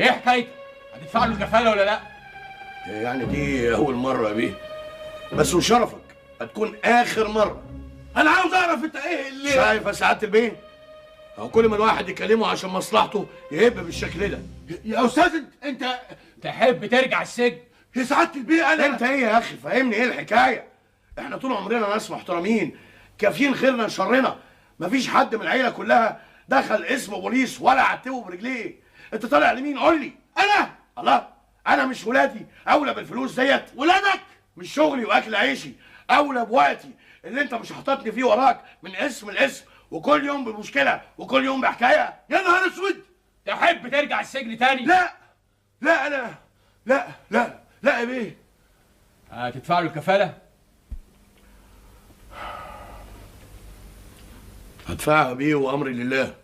ايه حكايتك؟ هتدفع له الكفاله ولا لا؟ يعني دي اول مره يا بيه، بس وشرفك هتكون اخر مره. انا عاوز اعرف انت ايه اللي شايف يا سعاده البيه؟ هو كل ما الواحد يكلمه عشان مصلحته يهب بالشكل ده. يا استاذ انت تحب ترجع السجن؟ يا سعاده البيه انت ايه يا اخي؟ فهمني ايه الحكايه؟ احنا طول عمرنا ناس محترمين كافيين خيرنا شرنا، مفيش حد من العيله كلها دخل اسم بوليس ولا عتبه برجليه. انت طالع لمين؟ قول لي. انا الله، انا مش ولادي اولى بالفلوس ديت؟ ولادك مش شغلي واكل عيشي اولى بوقتي اللي انت مش حاططني فيه وراك من اسم لاسم، وكل يوم بمشكله وكل يوم بحكايه؟ يا نهار اسود. تحب ترجع السجن تاني؟ لا لا انا لا يا بيه. هتدفع له الكفاله؟ هدفعها بيه وامري لله.